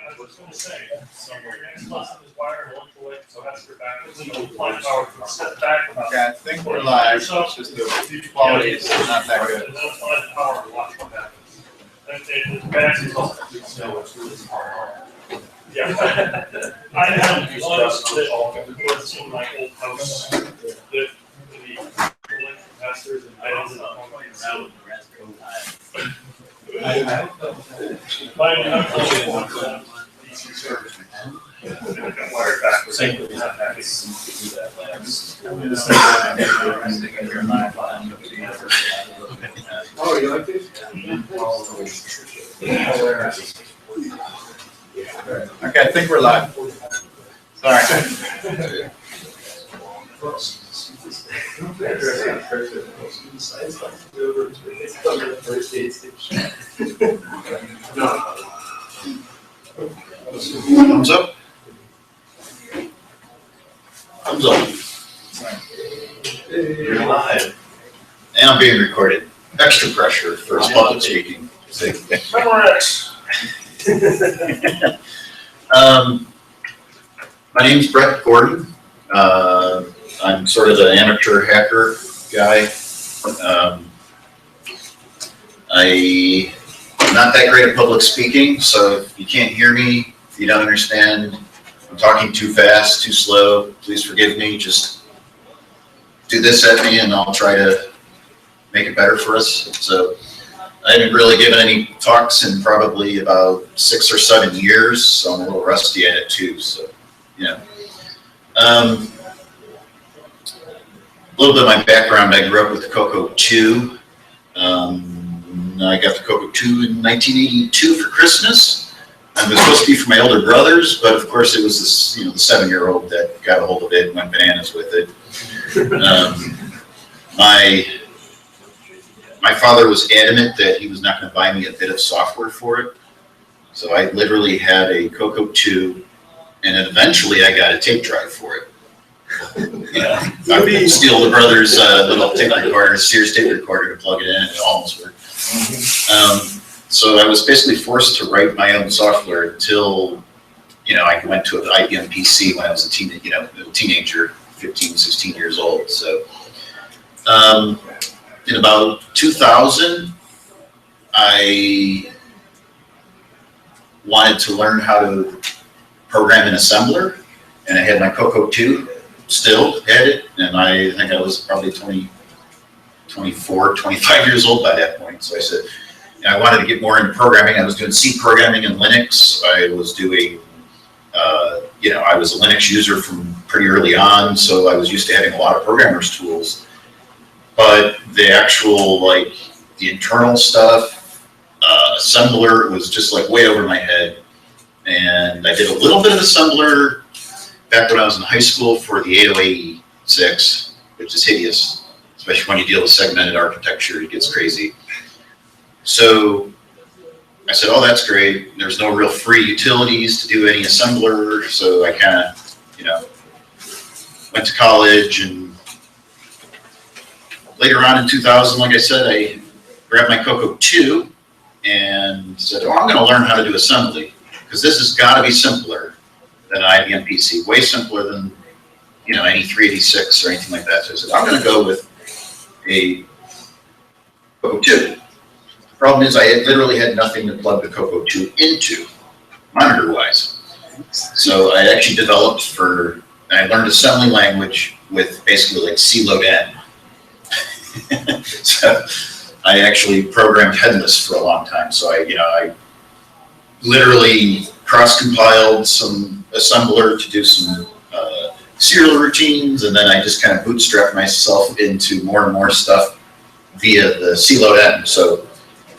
I was going to say, somewhere next lesson is wire electrolyte, so that's your back. Apply power to step back about. Yeah, I think we're live, it's just the quality is not that good. And then apply the power and watch what happens. And the back is also, yeah. I have one that was in my old house, the capacitors and items in the home around. Oh, you like this? Okay, I think we're live. Sorry. Thumbs up? Thumbs up. You're live. And I'm being recorded. Extra pressure for public speaking. My name's Brett Gordon. I'm sort of the amateur hacker guy. I'm not that great at public speaking, so if you can't hear me, if you don't understand, I'm talking too fast, too slow, please forgive me. Just do this at me and I'll try to make it better for us. So I haven't really given any talks in probably about 6 or 7 years, so I'm a little rusty at it too. So, you know. A little bit of my background, I grew up with the CoCo2. I got the CoCo2 in 1982 for Christmas. It was supposed to be for my older brothers, but of course it was this, the 7-year-old that got a hold of it and went bananas with it. My father was adamant that he was not going to buy me a bit of software for it. So I literally had a CoCo2, and then eventually I got a tape drive for it. I would steal the brother's little tape recorder, Sears tape recorder, to plug it in, and it almost worked. So I was basically forced to write my own software until, I went to an IBM PC when I was a teenager, 15, 16 years old. So in about 2000, I wanted to learn how to program in assembler, and I had my CoCo2. Still had it, and I think I was probably 24, 25 years old by that point. So I said, I wanted to get more into programming. I was doing C programming in Linux. I was doing, I was a Linux user from pretty early on, so I was used to having a lot of programmers' tools. But the actual, the internal stuff, assembler was just way over my head. And I did a little bit of assembler back when I was in high school for the 808.6, which is hideous, especially when you deal with segmented architecture, it gets crazy. So I said, oh, that's great. There's no real free utilities to do any assembler. So I kind of, went to college, and later on in 2000, like I said, I grabbed my CoCo2 and said, oh, I'm going to learn how to do assembly, because this has got to be simpler than an IBM PC, way simpler than any 386 or anything like that. So I said, I'm going to go with a CoCo2. The problem is I literally had nothing to plug the CoCo2 into, monitor-wise. So I actually developed I learned assembly language with basically C load N. So I actually programmed headless for a long time. So I literally cross-compiled some assembler to do some serial routines, and then I just kind of bootstrapped myself into more and more stuff via the C load N. So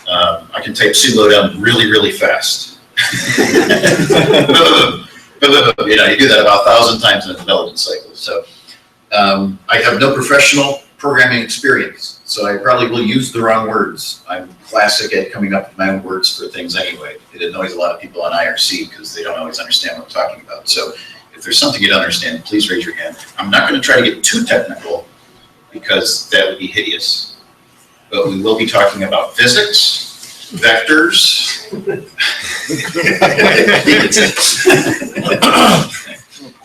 I can type C load N really, really fast. You do that about 1,000 times in a development cycle. So I have no professional programming experience, so I probably will use the wrong words. I'm classic at coming up with my own words for things anyway. It annoys a lot of people on IRC because they don't always understand what I'm talking about. So if there's something you don't understand, please raise your hand. I'm not going to try to get too technical because that would be hideous. But we will be talking about physics, Vectors.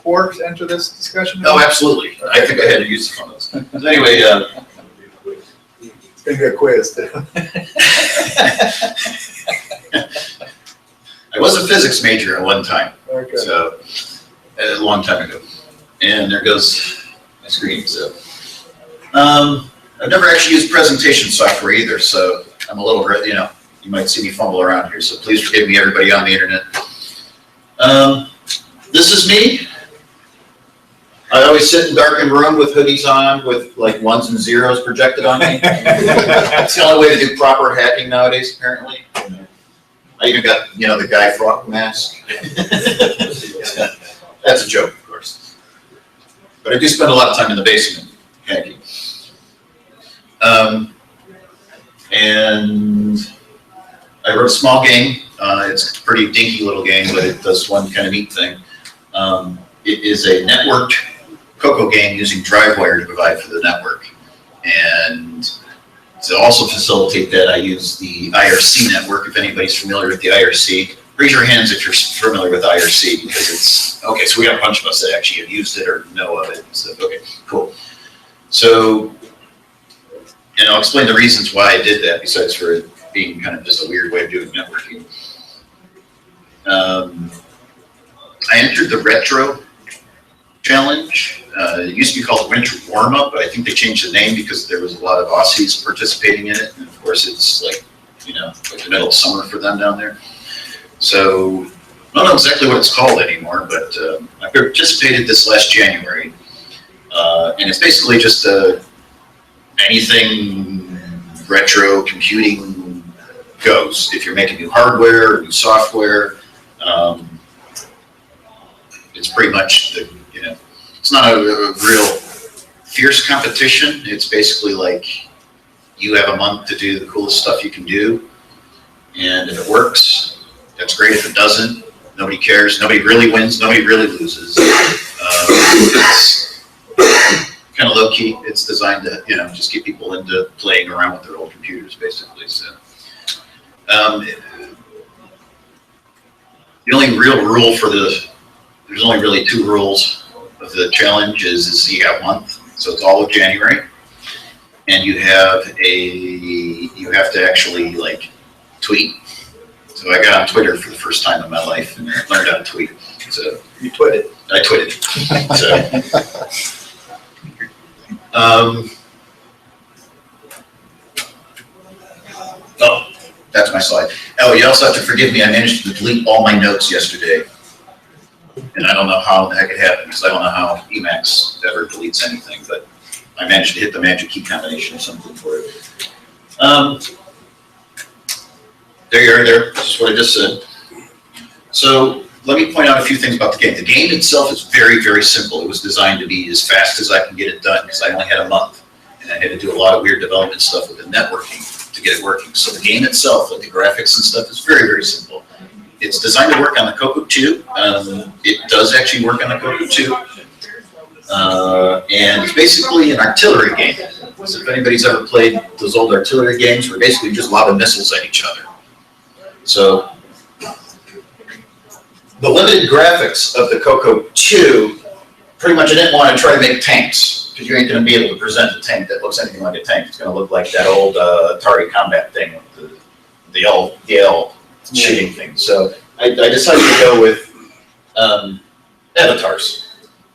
Quarks enter this discussion? Oh, absolutely. I think I had to use some of those. So anyway, It's gonna be a quiz too. I was a physics major at one time, Okay. so a long time ago. And there goes my screen. So I've never actually used presentation software either, so I'm a little, you might see me fumble around here. So please forgive me, everybody on the internet. This is me. I always sit in darkened room with hoodies on with like ones and zeros projected on me. It's the only way to do proper hacking nowadays, apparently. I even got, the Guy Fawkes mask. That's a joke, of course. But I do spend a lot of time in the basement hacking. And I wrote a small game. It's a pretty dinky little game, but it does one kind of neat thing. It is a networked CoCo game using DriveWire to provide for the network. And to also facilitate that, I use the IRC network. If anybody's familiar with the IRC, raise your hands if you're familiar with IRC, because it's, okay, so we got a bunch of us that actually have used it or know of it and stuff. Okay, cool. So, and I'll explain the reasons why I did that, besides for it being kind of just a weird way of doing networking. I entered the retro challenge. It used to be called the Winter Warm-Up, but I think they changed the name because there was a lot of Aussies participating in it. And of course, it's like, like the middle of summer for them down there. So I don't know exactly what it's called anymore, but I participated this last January. And it's basically just anything retro computing goes. If you're making new hardware, new software, it's pretty much it's not a real fierce competition. It's basically like you have a month to do the coolest stuff you can do. And if it works, that's great. If it doesn't, nobody cares. Nobody really wins. Nobody really loses. It's kind of low key. It's designed to, just get people into playing around with their old computers, basically. So, the only real rule for there's only really 2 rules of the challenge is you got a month, so it's all of January, and you have to actually tweet. So I got on Twitter for the first time in my life and learned how to tweet. So You twitted. I twitted. Oh, that's my slide. Oh, you also have to forgive me. I managed to delete all my notes yesterday. And I don't know how the heck it happened, because I don't know how Emacs ever deletes anything, but I managed to hit the magic key combination or something for it. There you are there. This is what I just said. So let me point out a few things about the game. The game itself is very, very simple. It was designed to be as fast as I can get it done, because I only had a month. And I had to do a lot of weird development stuff with the networking to get it working. So the game itself, like the graphics and stuff, is very, very simple. It's designed to work on the CoCo 2. It does actually work on the CoCo 2. And it's basically an artillery game. So if anybody's ever played those old artillery games, we're basically just lobbing missiles at each other. So the limited graphics of the CoCo 2, pretty much I didn't want to try to make tanks, because you ain't going to be able to present a tank that looks anything like a tank. It's going to look like that old Atari Combat thing with the L shooting thing. So I decided to go with avatars,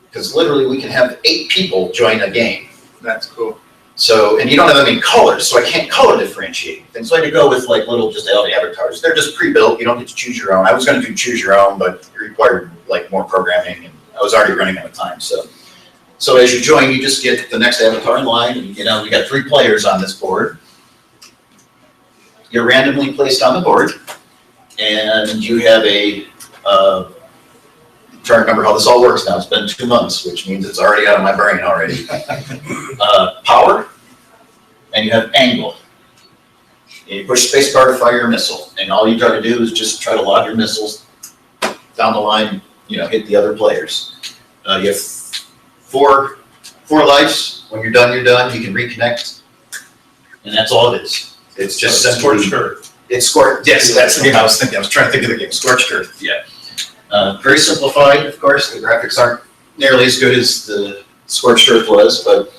because literally we can have 8 people join a game. That's cool. So, and you don't have that many colors, so I can't color differentiate things. So I had to go with little just avatars. They're just pre-built. You don't get to choose your own. I was going to do choose your own, but it required more programming, and I was already running out of time. So as you join, you just get the next avatar in line, and we got 3 players on this board. You're randomly placed on the board, and you have I'm trying to remember how this all works now. It's been 2 months, which means it's already out of my brain already. Power, and you have angle. And you push spacebar to fire your missile, and all you try to do is just try to lob your missiles down the line, hit the other players. You have four lives. When you're done, you're done. You can reconnect, and that's all it is. It's just Torture. It's Scorched, yes, that's the game I was thinking. I was trying to think of the game, Scorched Earth, yeah. Very simplified, of course. The graphics aren't nearly as good as the Scorched Earth was, but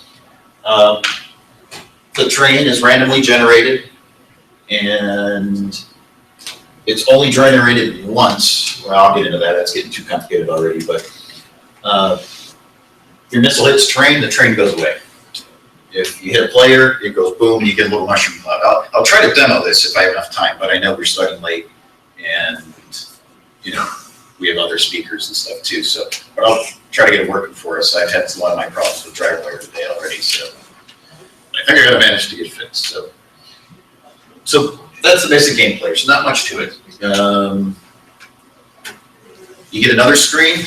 the terrain is randomly generated, and it's only generated once. Well, I'll get into that. That's getting too complicated already, but your missile hits terrain, the terrain goes away. If you hit a player, it goes boom, and you get a little mushroom cloud. I'll try to demo this if I have enough time, but I know we're starting late, and we have other speakers and stuff too. So, but I'll try to get it working for us. I've had a lot of my problems with DriveWire today already, so I think I gotta manage to get fixed. So that's the basic gameplay. There's not much to it. You get another screen,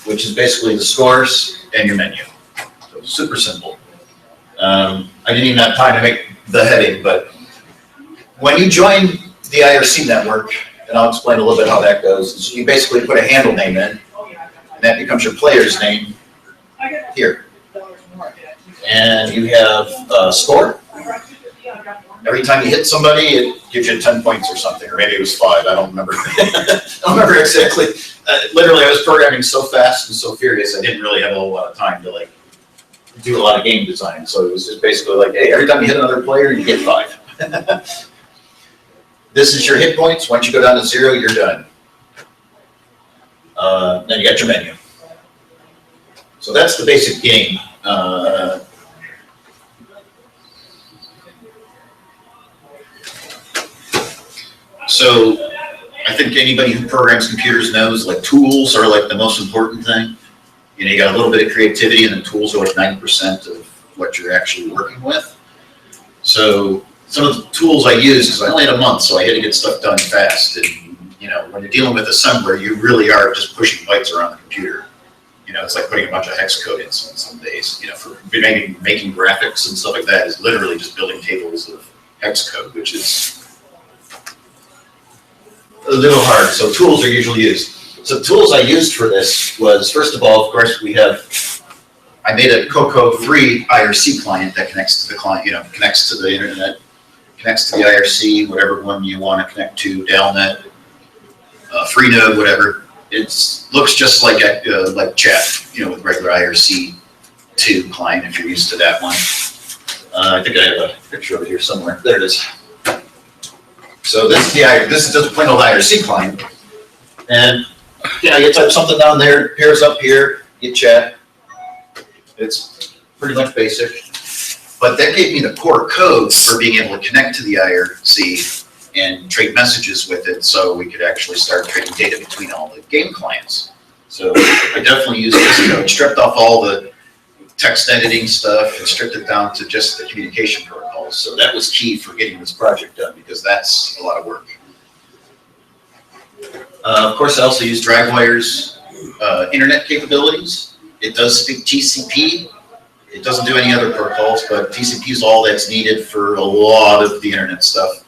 which is basically the scores and your menu. So super simple. I didn't even have time to make the heading, but when you join the IRC network, and I'll explain a little bit how that goes, is you basically put a handle name in, and that becomes your player's name here. And you have a score. Every time you hit somebody, it gives you 10 points or something, or maybe it was 5, I don't remember. I don't remember exactly. Literally, I was programming so fast and so furious, I didn't really have a whole lot of time to do a lot of game design. So it was just basically like, hey, every time you hit another player, you get 5. This is your hit points. Once you go down to 0, you're done. Then you got your menu. So that's the basic game. So I think anybody who programs computers knows tools are the most important thing. You got a little bit of creativity, and then tools are 90% of what you're actually working with. So some of the tools I use, because I only had a month, so I had to get stuff done fast. And when you're dealing with assembler, you really are just pushing bytes around the computer. It's like putting a bunch of hex code in some days. For making graphics and stuff like that is literally just building tables of hex code, which is a little hard. So tools are usually used. So the tools I used for this was, first of all, of course, I made a CoCo IRC client that connects to the client, connects to the internet, connects to the IRC, whatever one you want to connect to, Dalnet, Freenode, whatever. It looks just like chat, with regular IRC2 client if you're used to that one. I think I have a picture of it here somewhere. There it is. So this is just a plain old IRC client, and you type something down there, it pairs up here, you chat. It's pretty much basic, but that gave me the core code for being able to connect to the IRC and trade messages with it, so we could actually start trading data between all the game clients. So I definitely used this code, stripped off all the text editing stuff and stripped it down to just the communication protocols. So that was key for getting this project done, because that's a lot of work. Of course, I also use DriveWire's internet capabilities. It does speak TCP. It doesn't do any other protocols, but TCP is all that's needed for a lot of the internet stuff.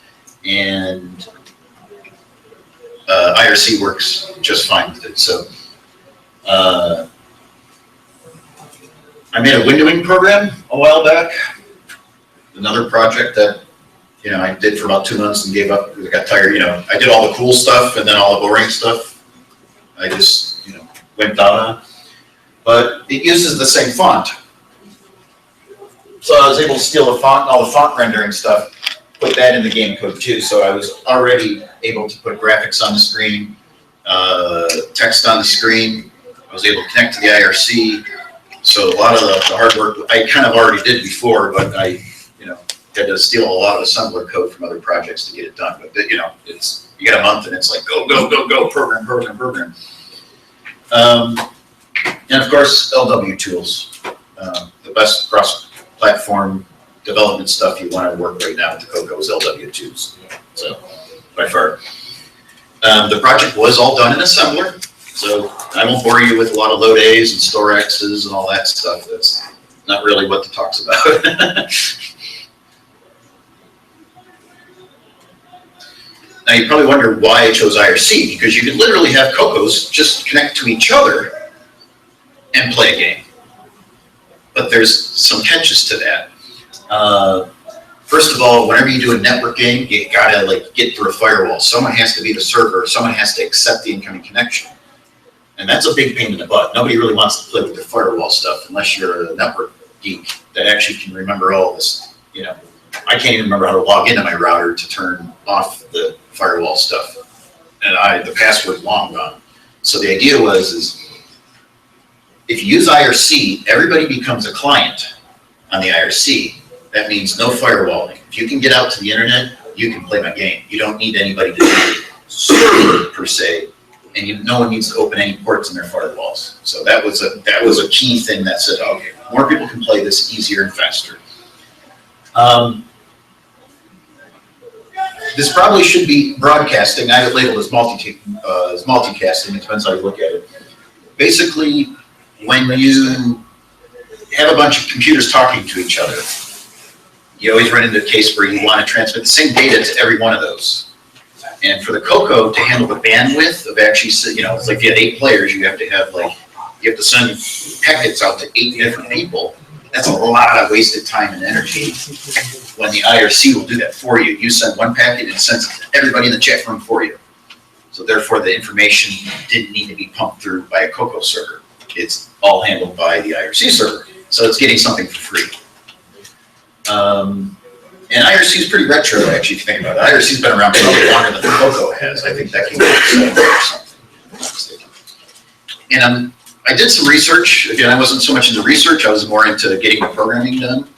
And IRC works just fine with it. So I made a windowing program a while back. Another project that I did for about 2 months and gave up because I got tired. I did all the cool stuff and then all the boring stuff I just went down on. But it uses the same font. So I was able to steal the font and all the font rendering stuff, put that in the game code too. So I was already able to put graphics on the screen, text on the screen. I was able to connect to the IRC. So a lot of the hard work I kind of already did before, but I had to steal a lot of assembler code from other projects to get it done. But you get a month and it's like go, program. And of course, LW tools, the best cross-platform development stuff you want to work right now with the CoCo is LW tools. So by far, the project was all done in assembler. So I won't bore you with a lot of load A's and store X's and all that stuff. That's not really what the talk's about. Now you probably wonder why I chose IRC, because you could literally have CoCos just connect to each other and play a game. But there's some catches to that. First of all, whenever you do a networking, you gotta like get through a firewall. Someone has to be the server, someone has to accept the incoming connection. And that's a big pain in the butt. Nobody really wants to play with the firewall stuff unless you're a network geek that actually can remember all this. You know, I can't even remember how to log into my router to turn off the firewall stuff. And the password's long gone. So the idea is if you use IRC, everybody becomes a client on the IRC. That means no firewalling. If you can get out to the internet, you can play my game. You don't need anybody to do the server per se, and no one needs to open any ports in their firewalls. So that was a key thing that said, okay, more people can play this easier and faster. This probably should be broadcasting. I have it labeled as multicasting. It depends how you look at it. Basically, when you have a bunch of computers talking to each other, you always run into a case where you want to transmit the same data to every one of those. And for the CoCo to handle the bandwidth of actually, you know, it's like if you had 8 players, you have to send packets out to 8 different people. That's a lot of wasted time and energy. When the IRC will do that for you, you send one packet and it sends it to everybody in the chat room for you. So therefore, the information didn't need to be pumped through by a CoCo server. It's all handled by the IRC server. So it's getting something for free. And IRC is pretty retro, actually, if you think about it. IRC's been around probably longer than the CoCo has. I think that came out or something. And I did some research. Again, I wasn't so much into research. I was more into getting the programming done.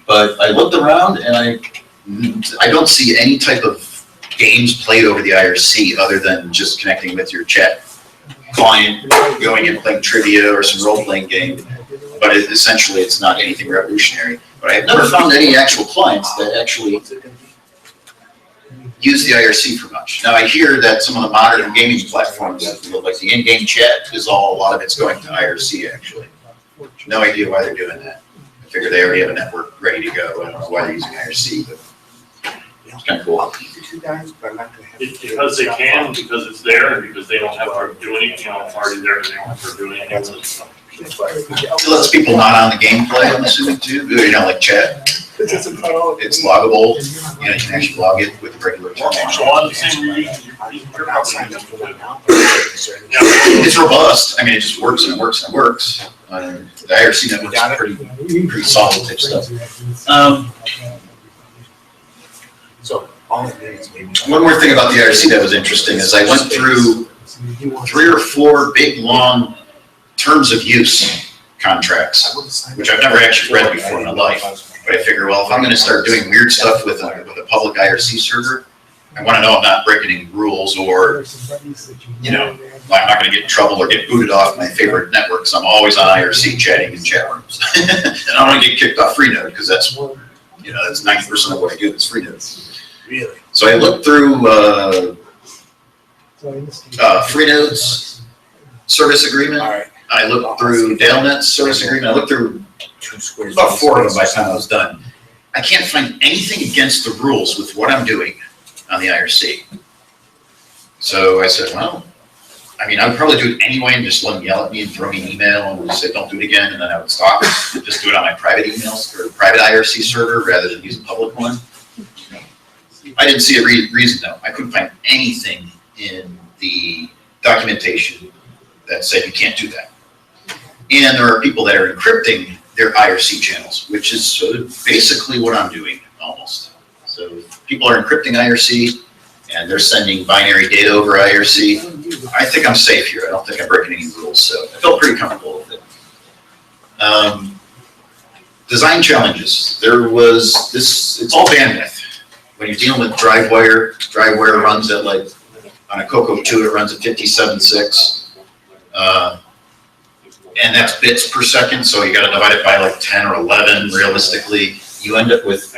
But I looked around, and I don't see any type of games played over the IRC other than just connecting with your chat client, going and playing trivia or some role-playing game. But essentially, it's not anything revolutionary. But I have never found any actual clients that actually use the IRC for much. Now, I hear that some of the modern gaming platforms, like the in-game chat, a lot of it's going to IRC, actually. No idea why they're doing that. I figure they already have a network ready to go. I don't know why they're using IRC, but it's kind of cool. Because they can, because it's there, and because they don't have to do anything, you know, it's already there, they don't have to do anything with it, so. It lets people not on the gameplay, I'm assuming, too. You know, like chat. It's loggable. You know, you can actually log it with regular terminal. So on the same reason, you're probably using it. It's robust. I mean, it just works and it works and it works. The IRC network's pretty solid type stuff. One more thing about the IRC that was interesting is I went through 3 or 4 big, long terms of use contracts, which I've never actually read before in my life. But I figure, well, if I'm going to start doing weird stuff with a public IRC server, I want to know I'm not breaking any rules or, you know, I'm not going to get in trouble or get booted off my favorite networks. I'm always on IRC chatting in chat rooms. And I don't want to get kicked off Freenode because that's, you know, that's 90% of what I do is Freenode. Really? So I looked through Freenode's service agreement. All right. I looked through DaleNet's service agreement. I looked through about 4 of them by the time I was done. I can't find anything against the rules with what I'm doing on the IRC. So I said, well, I mean, I would probably do it anyway and just let them yell at me and throw me an email and would say, don't do it again. And then I would stop it. Just do it on my private emails or private IRC server rather than use a public one. I didn't see a reason though. I couldn't find anything in the documentation that said you can't do that. And there are people that are encrypting their IRC channels, which is sort of basically what I'm doing almost. So people are encrypting IRC and they're sending binary data over IRC. I think I'm safe here. I don't think I'm breaking any rules, so I felt pretty comfortable with it. Design challenges. There was this, it's all bandwidth. When you're dealing with DriveWire runs at like, on a CoCo 2, it runs at 57.6. And that's bits per second, so you gotta divide it by like 10 or 11 realistically. You end up with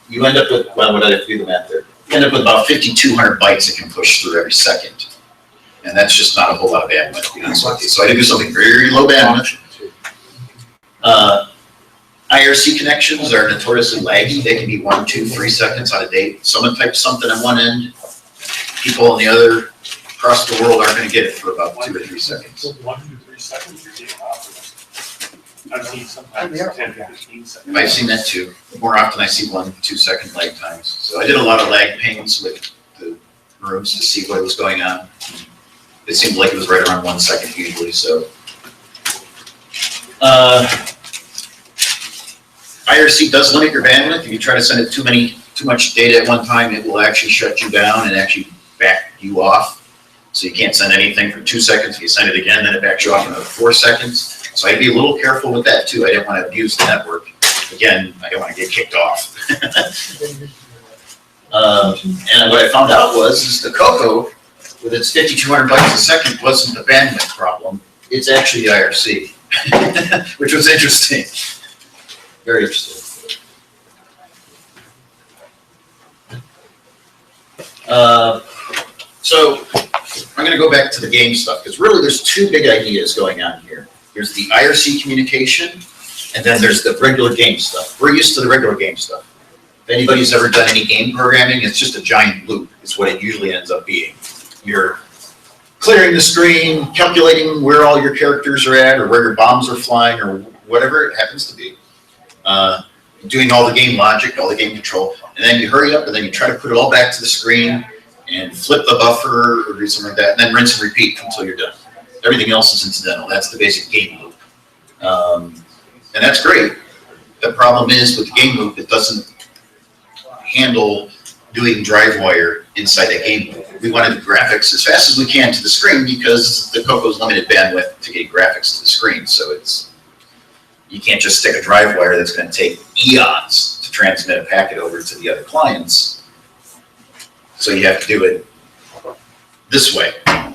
well, what did I do the math there? You end up with about 5,200 bytes it can push through every second. And that's just not a whole lot of bandwidth, to be honest with you. So I had to do something very low bandwidth. IRC connections are notoriously laggy. They can be 1, 2, 3 seconds out of date. Someone types something on one end, people on the other across the world aren't going to get it for about 2 or 3 seconds. 1 to 3 seconds, you're getting off. I've seen sometimes 10, 15 seconds. I've seen that too. More often I see 1 to 2 second lag times. So I did a lot of lag panes with the rooms to see what was going on. It seemed like it was right around 1 second usually, so. IRC does limit your bandwidth. If you try to send it too much data at one time, it will actually shut you down and actually back you off. So you can't send anything for 2 seconds. If you send it again, then it backs you off another 4 seconds. So I'd be a little careful with that too. I didn't want to abuse the network. Again, I don't want to get kicked off. And what I found out is the CoCo, with its 5,200 bytes a second, wasn't the bandwidth problem. It's actually the IRC, which was interesting. Very interesting. So I'm going to go back to the game stuff, because really there's 2 big ideas going on here. There's the IRC communication, and then there's the regular game stuff. We're used to the regular game stuff. If anybody's ever done any game programming, it's just a giant loop, is what it usually ends up being. You're clearing the screen, calculating where all your characters are at, or where your bombs are flying, or whatever it happens to be. Doing all the game logic, all the game control, and then you hurry up, and then you try to put it all back to the screen, and flip the buffer, or do something like that, and then rinse and repeat until you're done. Everything else is incidental. That's the basic game loop. And that's great. The problem is with the game loop, it doesn't handle doing drive wire inside that game loop. We wanted the graphics as fast as we can to the screen because the CoCo's limited bandwidth to get graphics to the screen. So you can't just stick a drive wire that's going to take eons to transmit a packet over to the other clients. So you have to do it this way. I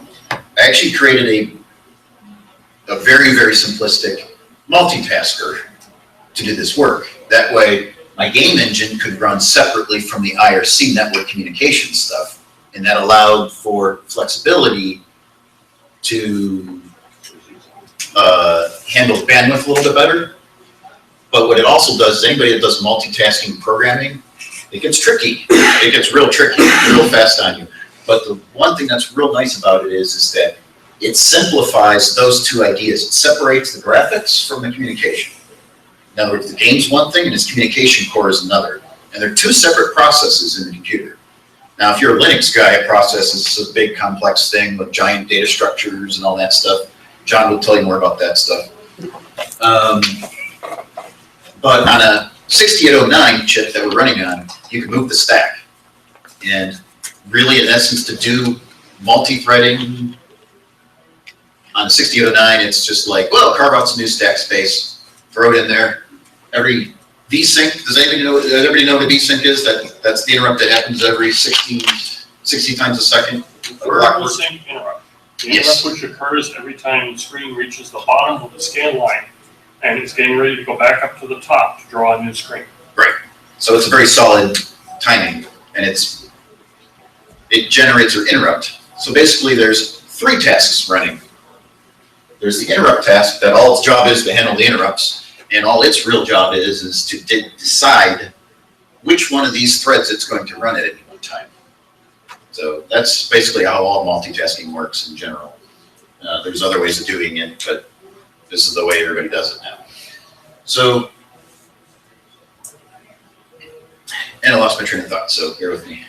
actually created a very, very simplistic multitasker to do this work. That way, my game engine could run separately from the IRC network communication stuff, and that allowed for flexibility to handle bandwidth a little bit better. But what it also does is anybody that does multitasking programming, it gets tricky. It gets real tricky, real fast on you. But the one thing that's real nice about it is that it simplifies those 2 ideas. It separates the graphics from the communication. In other words, the game's one thing and its communication core is another. And they're 2 separate processes in the computer. Now, if you're a Linux guy, a process is a big complex thing with giant data structures and all that stuff. John will tell you more about that stuff. But on a 6809 chip that we're running on, you can move the stack. And really, in essence, to do multi-threading on 6809, it's just like, well, carve out some new stack space, throw it in there. Every vsync, does everybody know what a vsync is? That's the interrupt that happens every 60 times a second. Variable sync interrupt. The Yes. interrupt which occurs every time the screen reaches the bottom of the scan line, and it's getting ready to go back up to the top to draw a new screen. Right. So it's a very solid timing, and it generates an interrupt. So basically, there's 3 tasks running. There's the interrupt task that all its job is to handle the interrupts, and all its real job is to decide which one of these threads it's going to run at any one time. So that's basically how all multitasking works in general. There's other ways of doing it, but this is the way everybody does it now. So, and I lost my train of thought, so bear with me.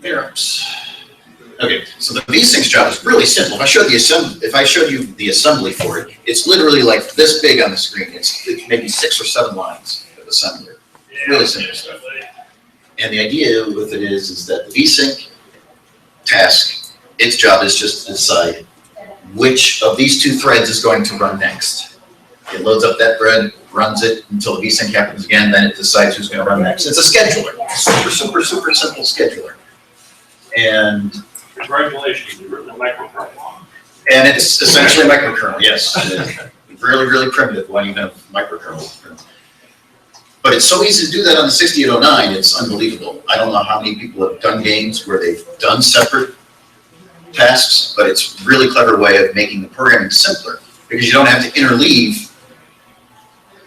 Interrupts. Okay, so the vsync's job is really simple. If I showed you the assembly for it, it's literally like this big on the screen. It's maybe 6 or 7 lines of assembly. Really simple stuff. And the idea with it is that the vsync task, its job is just to decide which of these 2 threads is going to run next. It loads up that thread, runs it until the vsync happens again, then it decides who's going to run next. It's a scheduler. Super, super, super simple scheduler. And Congratulations, you've written a microkernel. And it's essentially a microkernel, yes. Really, really primitive when you have microkernel. But it's so easy to do that on the 6809, it's unbelievable. I don't know how many people have done games where they've done separate tasks, but it's a really clever way of making the programming simpler because you don't have to interleave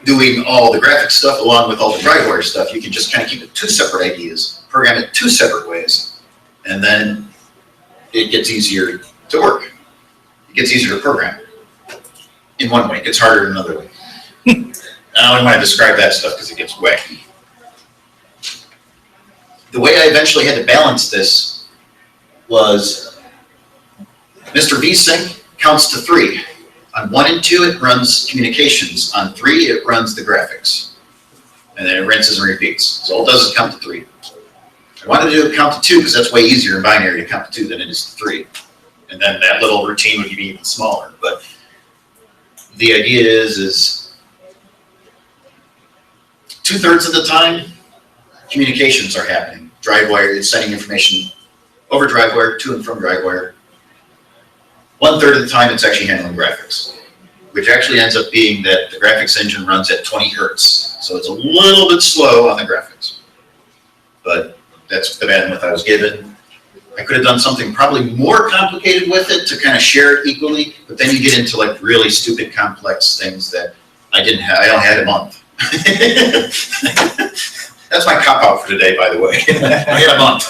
doing all the graphic stuff along with all the drive wire stuff. You can just kind of keep it 2 separate ideas, program it 2 separate ways, and then it gets easier to work. It gets easier to program. in one way, it gets harder in another way. I don't want to describe that stuff because it gets wacky. The way I eventually had to balance this was Mr. VSync counts to 3. On 1 and 2, it runs communications. On 3, it runs the graphics. And then it rinses and repeats. So all it does is count to 3. I wanted to do a count to 2 because that's way easier in binary to count to 2 than it is to 3. And then that little routine would be even smaller. But the idea is 2/3 of the time, communications are happening. DriveWire is sending information over DriveWire to and from DriveWire. 1/3 of the time, it's actually handling graphics, which actually ends up being that the graphics engine runs at 20 hertz. So it's a little bit slow on the graphics. But that's the bandwidth I was given. I could have done something probably more complicated with it to kind of share it equally, but then you get into like really stupid, complex things that I didn't have. I only had a month. That's my cop out for today, by the way. I had a month.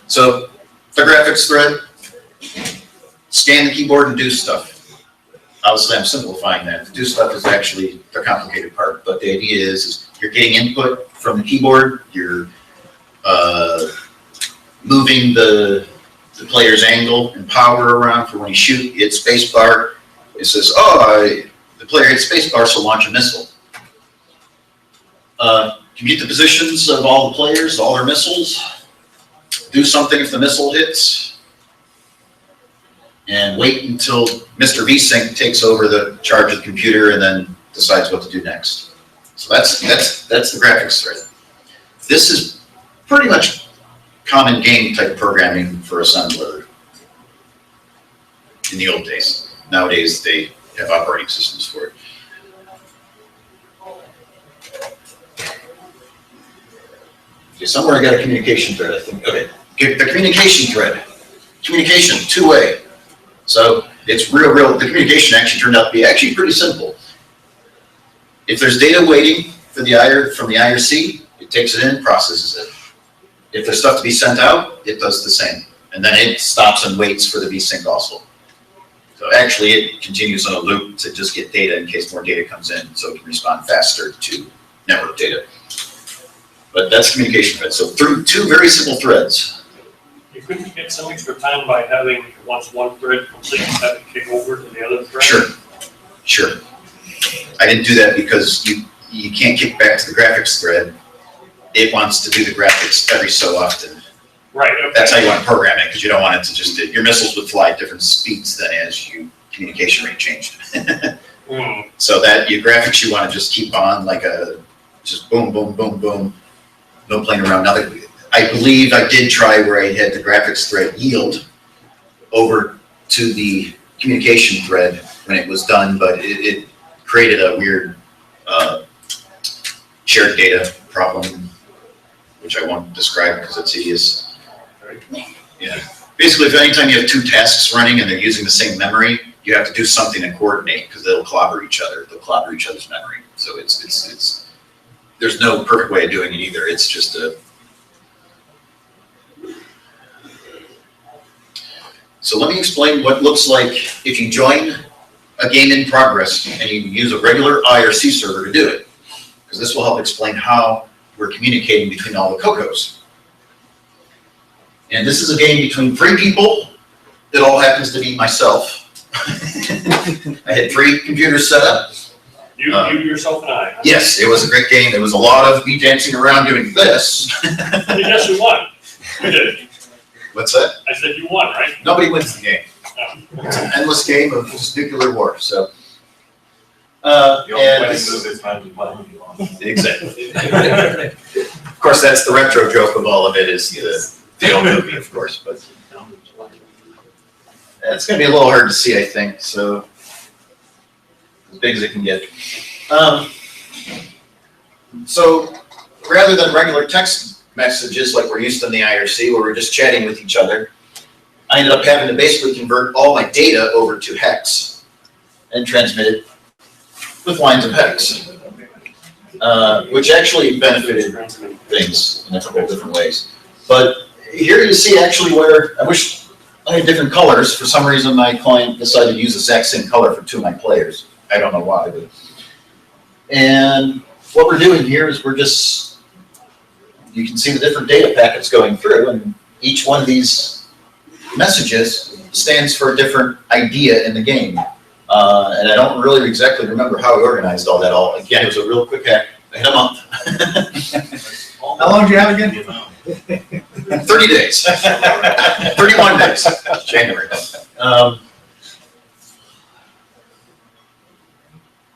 So the graphics thread, scan the keyboard and do stuff. Obviously, I'm simplifying that. Do stuff is actually the complicated part, but the idea is you're getting input from the keyboard, you're moving the player's angle and power around for when you shoot, you hit spacebar. It says, the player hit spacebar, so launch a missile. Compute the positions of all the players, all their missiles. Do something if the missile hits. And wait until Mr. VSync takes over the charge of the computer and then decides what to do next. So that's the graphics thread. This is pretty much common game type programming for assembler in the old days. Nowadays they have operating systems for it. Okay, somewhere I got a communication thread, I think. Okay, the communication thread. Communication, 2-way. So it's real, the communication actually turned out to be actually pretty simple. If there's data waiting for from the IRC, it takes it in, processes it. If there's stuff to be sent out, it does the same. And then it stops and waits for the VSync also. So actually it continues on a loop to just get data in case more data comes in, so it can respond faster to network data. But that's communication thread. So through 2 very simple threads. You couldn't get some extra time by having, once one thread completes, have it kick over to the other thread? Sure. I didn't do that because you can't kick back to the graphics thread. It wants to do the graphics every so often. Right. Okay. That's how you want to program it, because you don't want it to just, your missiles would fly at different speeds than as your communication rate changed. So that your graphics you want to just keep on like just boom, boom, boom, boom. No playing around. Now, I believe I did try where I had the graphics thread yield over to the communication thread when it was done, but it created a weird shared data problem, which I won't describe because it's tedious. Yeah. Basically, if anytime you have 2 tasks running and they're using the same memory, you have to do something to coordinate because they'll clobber each other. They'll clobber each other's memory. So it's there's no perfect way of doing it either. It's just a. So let me explain what it looks like if you join a game in progress and you use a regular IRC server to do it, because this will help explain how we're communicating between all the CoCos. And this is a game between 3 people. It all happens to be myself. I had 3 computers set up. You yourself and I. Yes, it was a great game. There was a lot of me dancing around doing this. Hey, guess who won? You did. What's that? I said you won, right? Nobody wins the game. It's an endless game of just nuclear war. So, exactly. Of course, that's the retro joke of all of it, is the old movie, of course. But it's going to be a little hard to see, I think. So, as big as it can get. So, rather than regular text messages like we're used to in the IRC, where we're just chatting with each other, I ended up having to basically convert all my data over to hex and transmit it with lines of hex, which actually benefited things in a couple of different ways. But here you see actually where, I wish I had different colors. For some reason, my client decided to use the exact same color for two of my players. I don't know why, but. And what we're doing here is we're just, you can see the different data packets going through, and each one of these messages stands for a different idea in the game. And I don't really exactly remember how we organized all that all. Again, it was a real quick hack. I had a month. How long do you have again? 30 days. 31 days. January.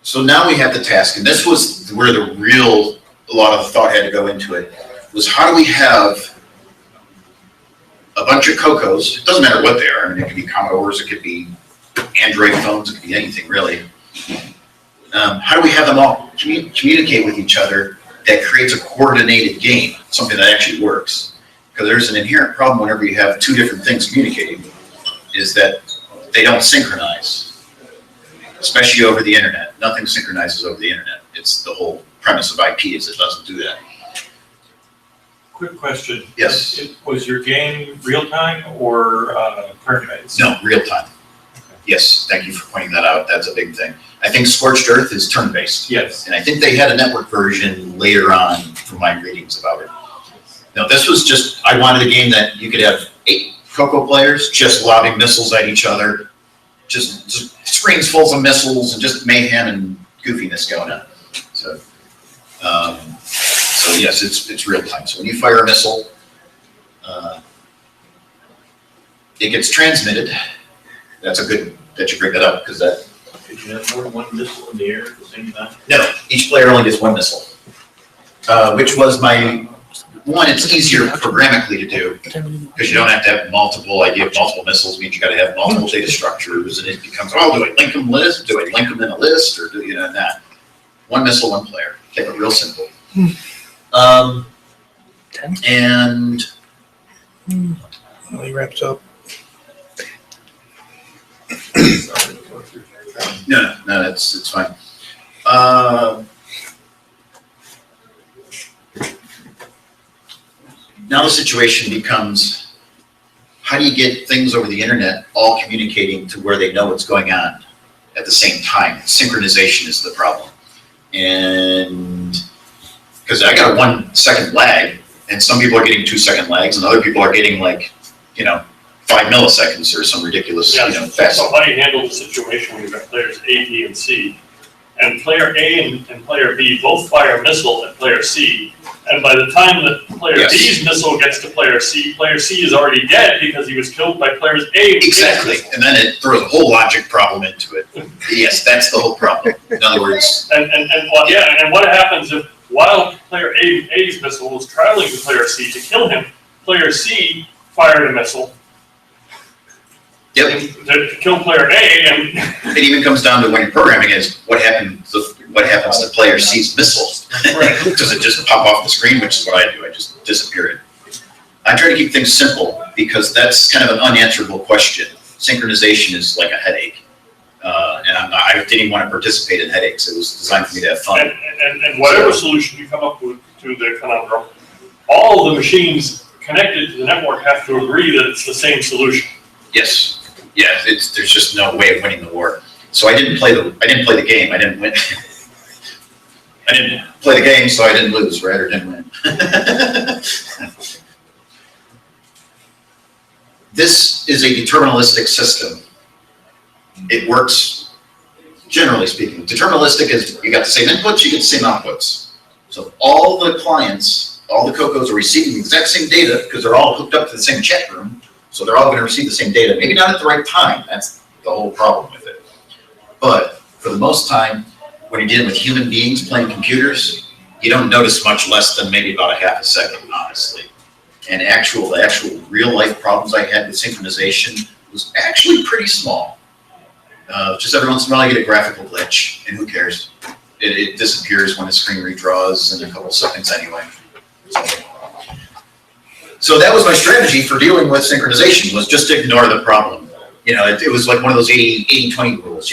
So now we have the task, and this was where a lot of thought had to go into it, was how do we have a bunch of CoCos, it doesn't matter what they are, I mean, it could be Commodores, it could be Android phones, it could be anything really. How do we have them all communicate with each other that creates a coordinated game, something that actually works? Because there's an inherent problem whenever you have two different things communicating, is that they don't synchronize, especially over the internet. Nothing synchronizes over the internet. It's the whole premise of IP is it doesn't do that. Quick question. Yes. Was your game real-time or turn-based? No, real time. Yes, thank you for pointing that out. That's a big thing. I think Scorched Earth is turn-based. Yes. And I think they had a network version later on from my readings about it. Now, this was just, I wanted a game that you could have 8 CoCo players just lobbing missiles at each other, just screens full of missiles and just mayhem and goofiness going on. So, so yes, it's real time. So when you fire a missile, it gets transmitted. That's a good that you bring that up because that. Could you have more than one missile in the air at the same time? No, each player only gets one missile, which was my one. It's easier programmatically to do because you don't have to have multiple missiles means you got to have multiple data structures, and it becomes, oh, do I link them list? Do I link them in a list, or do you know that? One missile, one player. Keep it real simple. And Well, he wraps up. no, it's fine. Now the situation becomes, how do you get things over the internet all communicating to where they know what's going on at the same time? Synchronization is the problem. And because I got a 1 second lag, and some people are getting 2 second lags, and other people are getting 5 milliseconds or some ridiculous, fast. So how do you handle the situation when you've got players A, B, and C, and player A and player B both fire a missile at player C, and by the time that player B's missile gets to player C is already dead because he was killed by players A. Exactly, and then it throws a whole logic problem into it. Yes, that's the whole problem. In other words, and what happens if while player A's missile was traveling to player C to kill him, player C fired a missile. Yep. To kill player A, and it even comes down to when you're programming is what happens to player C's missile. Right. Does it just pop off the screen, which is what I do, I just disappear it. I try to keep things simple because that's kind of an unanswerable question. Synchronization is like a headache. And I didn't even want to participate in headaches. It was designed for me to have fun. And whatever solution you come up with to the conundrum, all the machines connected to the network have to agree that it's the same solution. Yes. Yeah, there's just no way of winning the war. So I didn't play the game. I didn't win. I didn't play the game, so I didn't lose, right? Or didn't win. This is a deterministic system. It works, generally speaking. Deterministic is you got the same inputs, you get the same outputs. So all the clients, all the CoCos are receiving the exact same data because they're all hooked up to the same chat room. So they're all going to receive the same data, maybe not at the right time. That's the whole problem with it. But for the most time, when you're dealing with human beings playing computers, you don't notice much less than maybe about a half a second, honestly. And the actual real life problems I had with synchronization was actually pretty small. Just every once in a while I get a graphical glitch, and who cares? It disappears when the screen redraws in a couple seconds anyway. So that was my strategy for dealing with synchronization, was just to ignore the problem. It was like one of those 80-20 rules,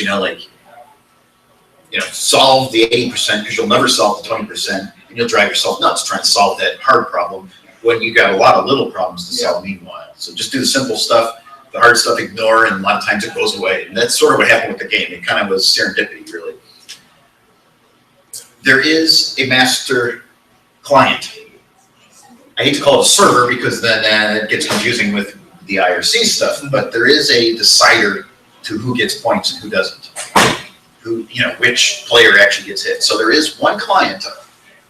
solve the 80% because you'll never solve the 20%, and you'll drive yourself nuts trying to solve that hard problem when you got a lot of little problems to solve meanwhile. So just do the simple stuff. the hard stuff ignore, and a lot of times it goes away. And that's sort of what happened with the game. It kind of was serendipity, really. There is a master client. I hate to call it a server because then it gets confusing with the IRC stuff, but there is a decider to who gets points and who doesn't. Who, which player actually gets hit. So there is one client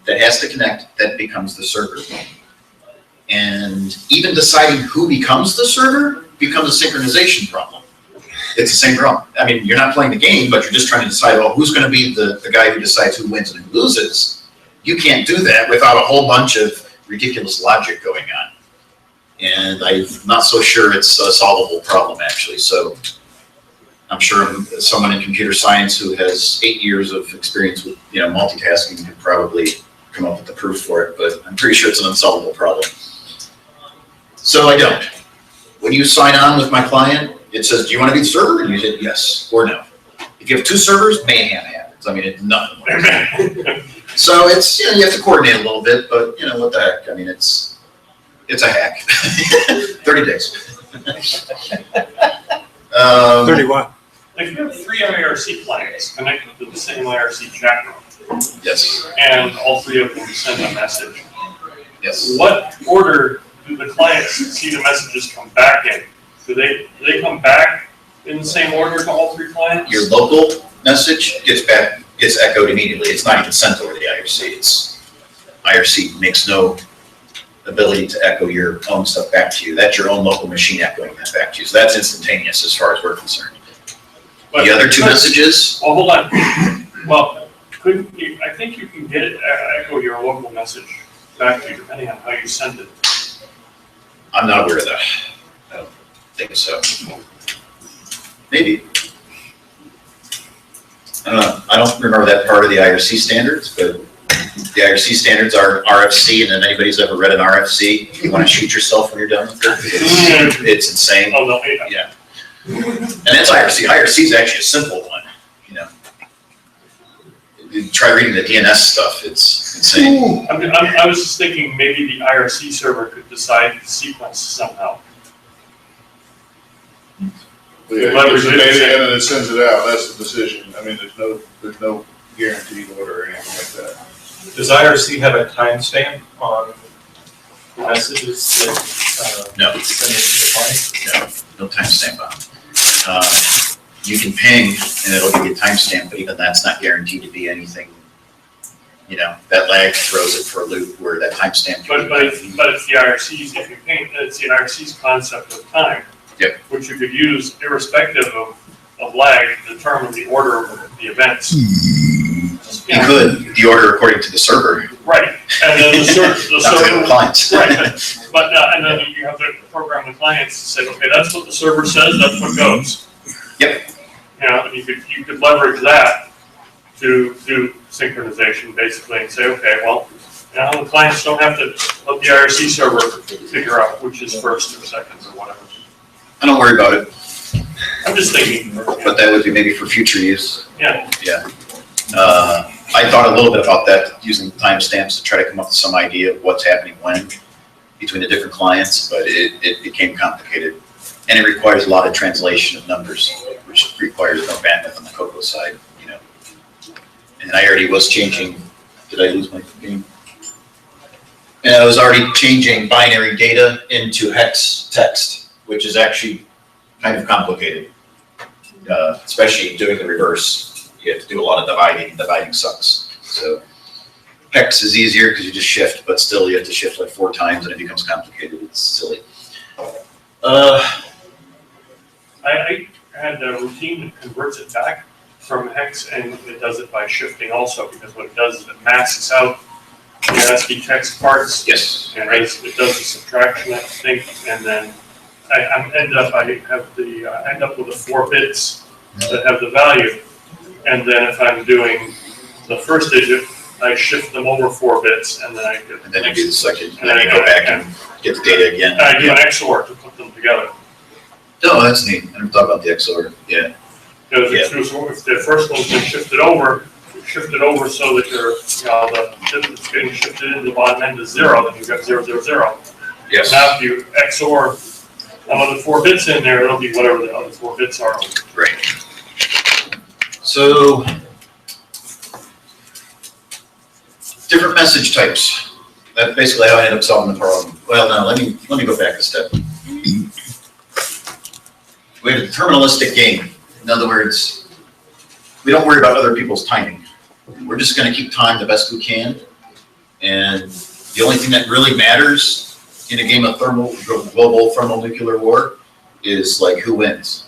that has to connect that becomes the server. And even deciding who becomes the server becomes a synchronization problem. It's the same problem. I mean, you're not playing the game, but you're just trying to decide, well, who's going to be the guy who decides who wins and who loses. You can't do that without a whole bunch of ridiculous logic going on. And I'm not so sure it's a solvable problem, actually. So I'm sure someone in computer science who has 8 years of experience with multitasking could probably come up with the proof for it, but I'm pretty sure it's an unsolvable problem. So I don't. When you sign on with my client, it says, do you want to be the server? And you hit yes or no. If you have 2 servers, mayhem happens. I mean, it's nothing works. So it's, you have to coordinate a little bit, but what the heck? I mean, it's a hack. 30 days. 31. If you have 3 IRC clients connected to the same IRC chat room, Yes. and all 3 of them send a message, Yes. what order do the clients see the messages come back in? Do they come back in the same order to all 3 clients? Your local message gets echoed immediately. It's not even sent over the IRC. IRC makes no ability to echo your own stuff back to you. That's your own local machine echoing that back to you. So that's instantaneous as far as we're concerned. But the other 2 messages. Well, hold on. Well, I think you can get it, echo your local message back to you depending on how you send it. I'm not aware of that. I don't think so. Maybe. I don't know. I don't remember that part of the IRC standards, but the IRC standards are RFC, and if anybody's ever read an RFC, you want to shoot yourself when you're done with it. It's insane. Oh, no, Yeah. And that's IRC. IRC is actually a simple one. You try reading the DNS stuff, it's insane. I was just thinking maybe the IRC server could decide the sequence somehow. Yeah, it gives the data in and it sends it out, that's the decision. I mean, there's no guaranteed order or anything like that. Does IRC have a timestamp on messages that No. send into the client? No timestamp on it. You can ping and it'll give you a timestamp, but even that's not guaranteed to be anything. That lag throws it for a loop where that timestamp. But it's the IRC's, if you paint, it's the IRC's concept of time. Yep. Which you could use irrespective of lag to determine the order of the events. You could, the order according to the server. Right, and then the Not to the server, clients. right, but, and then you have to program the clients to say, okay, that's what the server says, that's what goes. Yep. And you could leverage that to do synchronization basically and say, okay, well, the clients don't have to let the IRC server figure out which is first or second or whatever. I don't worry about it, I'm just thinking. but that would be maybe for future use. Yeah. Yeah. I thought a little bit about that, using timestamps to try to come up with some idea of what's happening when between the different clients, but it became complicated. And it requires a lot of translation of numbers, which requires no bandwidth on the CoCo side, And I already was changing, did I lose my game? And I was already changing binary data into hex text, which is actually kind of complicated, especially doing the reverse. You have to do a lot of dividing, and dividing sucks. So hex is easier because you just shift, but still you have to shift like 4 times and it becomes complicated. It's silly. I had a routine that converts it back from hex, and it does it by shifting also, because what it does is it masks out the ASCII text parts. Yes. And it does the subtraction, I think, and then I end up with the 4 bits that have the value. And then if I'm doing the first digit, I shift them over 4 bits, and then I get. And then you do the second, and then you go back and get the data again. And I do an XOR to put them together. Oh, that's neat. I never thought about the XOR. Yeah. Because if the first one's been shifted over so that it's getting shifted into the bottom end is 0, then you've got 0, 0, 0. Yes. Now if you XOR And with the 4 bits in there, it'll be whatever the other 4 bits are. Right. So, different message types. That's basically how I ended up solving the problem. Well, no, let me go back a step. We have a deterministic game. In other words, we don't worry about other people's timing. We're just going to keep time the best we can. And the only thing that really matters in a game of global thermonuclear war is like who wins,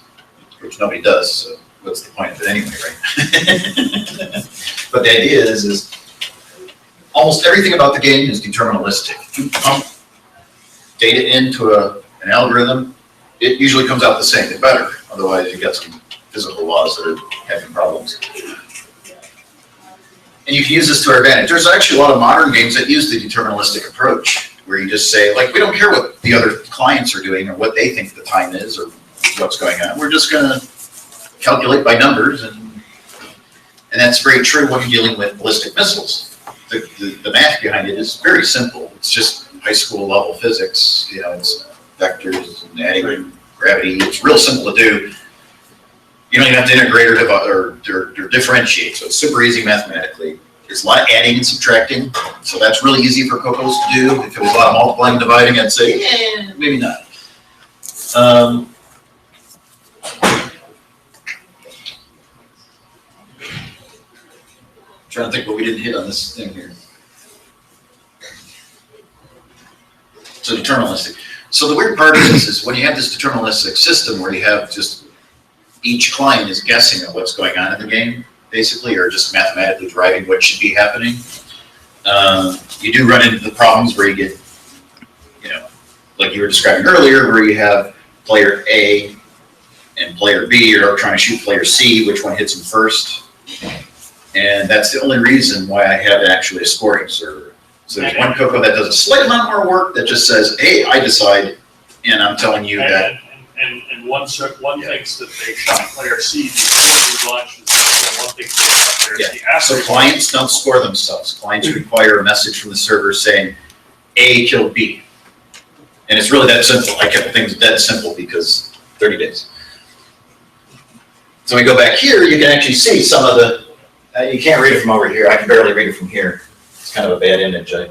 which nobody does. So what's the point of it anyway, right? But the idea is almost everything about the game is deterministic. If you pump data into an algorithm, it usually comes out the same, or better. Otherwise, you get some physical laws that are having problems. And you can use this to our advantage. There's actually a lot of modern games that use the deterministic approach, where you just say, like, we don't care what the other clients are doing or what they think the time is or what's going on. We're just going to calculate by numbers, and that's very true when you're dealing with ballistic missiles. The math behind it is very simple. It's just high school level physics. You know, it's vectors and adding gravity. It's real simple to do. You don't even have to integrate or differentiate, so it's super easy mathematically. There's a lot of adding and subtracting, so that's really easy for CoCos to do. If it was a lot of multiplying and dividing, I'd say, yeah, maybe not. Trying to think what we didn't hit on this thing here. So deterministic. So the weird part of this is when you have this deterministic system where you have just each client is guessing at what's going on in the game, basically, or just mathematically driving what should be happening. You do run into the problems where you get, you know, like you were describing earlier, where you have player A and player B are trying to shoot player C, which one hits them first. And that's the only reason why I have actually a scoring server. So there's one CoCo that does a slight amount more work that just says, hey, I decide, and I'm telling you that. And one thinks that they shot player C before we launched the system, one thinks they shot player C after. So clients don't score themselves. Clients require a message from the server saying A killed B. And it's really that simple. I kept things dead simple because 30 days. So we go back here, you can actually see some of the, you can't read it from over here. I can barely read it from here. It's kind of a bad image. I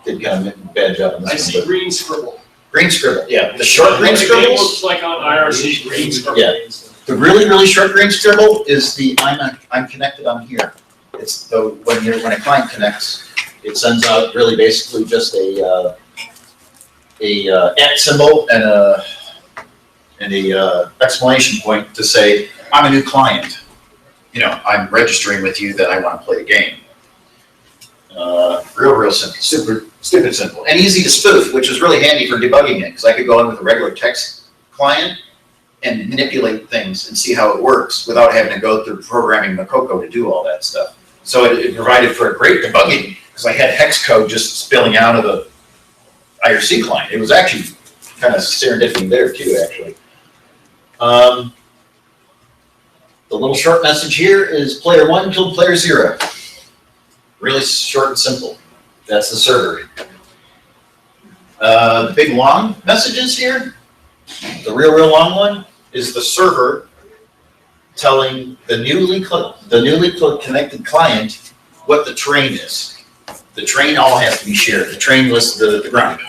did kind of a bad job on this I one. see green scribble. Green scribble, yeah. The short green The game scribbles. looks like on IRC green scribble. Yeah. The really, really short green scribble is the I'm connected on here. It's the when a client connects, it sends out really basically just a @ symbol and a exclamation point to say I'm a new client. You know, I'm registering with you that I want to play the game. Real simple, stupid simple, and easy to spoof, which is really handy for debugging it, because I could go in with a regular text client and manipulate things and see how it works without having to go through programming the CoCo to do all that stuff. So it provided for a great debugging, because I had hex code just spilling out of the IRC client. It was actually kind of serendipity there too, actually. The little short message here is player 1 killed player 0. Really short and simple. That's the server. The big long messages here, the real long one, is the server telling the newly connected client what the train is. The train all has to be shared. The train lists the ground.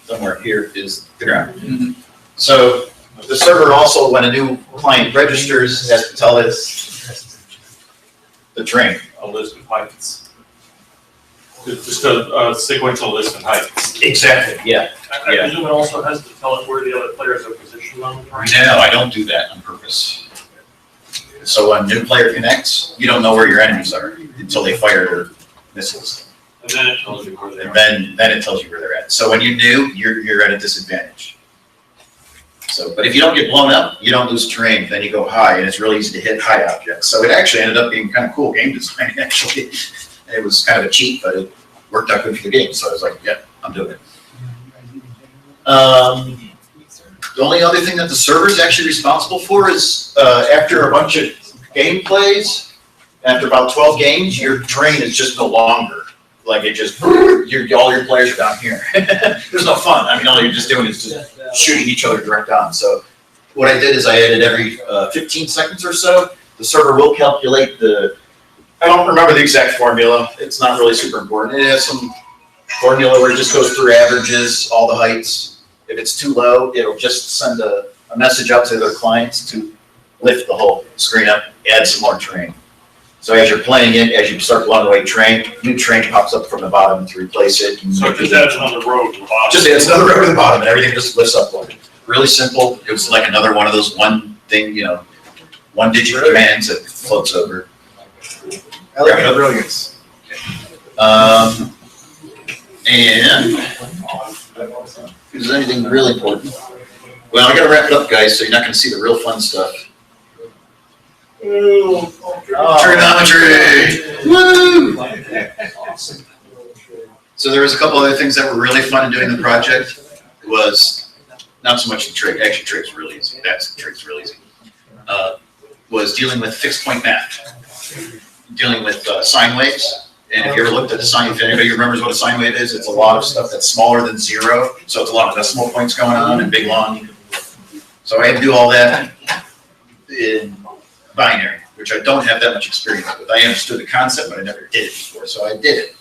Somewhere here is the ground. Mm-hmm. So the server also, when a new client registers, has to tell it the train. A list of heights. Just a sequential list of heights. Exactly, yeah. I presume it also has to tell it where the other players are positioned on the train. No, I don't do that on purpose. So when a new player connects, you don't know where your enemies are until they fire their missiles. And then it tells you where they are. And then it tells you where they're at. So when you're new, you're at a disadvantage. So, but if you don't get blown up, you don't lose terrain. Then you go high, and it's really easy to hit high objects. So it actually ended up being kind of cool game design, actually. It was kind of a cheat, but it worked out good for the game. So I was like, yeah, I'm doing it. The only other thing that the server is actually responsible for is after a bunch of game plays, after about 12 games, your terrain is just no longer like it just, all your players are down here. There's no fun. I mean, all you're just doing is just shooting each other direct on. So what I did is I added every 15 seconds or so, the server will calculate I don't remember the exact formula. It's not really super important. It has some formula where it just goes through averages, all the heights. If it's too low, it'll just send a message out to their clients to lift the whole screen up, add some more terrain. So as you're playing it, as you start blowing away terrain, new terrain pops up from the bottom to replace it. So it just adds another row to the bottom. Just adds another row to the bottom and everything just lifts up. Really simple. It was like another one of those one thing, one digit commands that floats over. I like the brilliance. And is there anything really important? Well, I gotta wrap it up, guys, so you're not gonna see the real fun stuff. Trigonometry! Woo! So there was a couple other things that were really fun in doing the project. It was not so much the trig, actually trig's really easy. Trig's really easy. Was dealing with fixed point math. Dealing with sine waves. And if you ever looked at the sine, if anybody remembers what a sine wave is, it's a lot of stuff that's smaller than 0. So it's a lot of decimal points going on and big long. So I had to do all that in binary, which I don't have that much experience with. I understood the concept, but I never did it before. So I did it.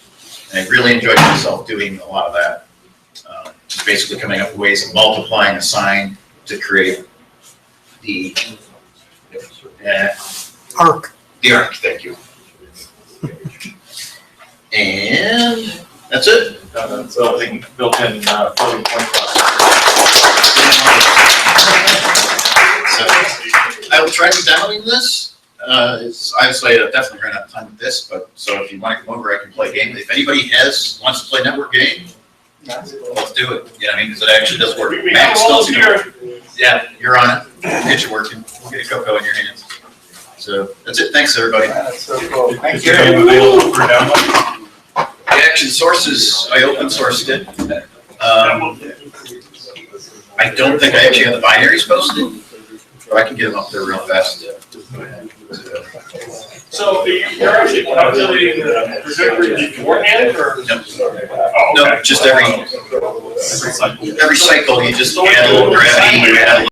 And I really enjoyed myself doing a lot of that. Just basically coming up with ways of multiplying a sine to create the Arc. The arc, thank you. And that's it. So I think built-in floating point cloud. So I will try to demoing this. Obviously, I definitely ran out of time with this, but so if you want to come over, I can play a game. If anybody wants to play a network game, let's do it. Yeah, I mean, because it actually does work. We have all here. Yeah, you're on it. We'll get you working. We'll get a cocoa in your hands. So that's it. Thanks, everybody. That's so cool. Thank Is it available for download? The action sources, I open sourced it. I don't think I actually have the binaries posted, but I can get them up there real fast. So you're actually calculating the trajectory beforehand, or? No, Oh, no, okay. just every cycle you just add a little gravity, you add a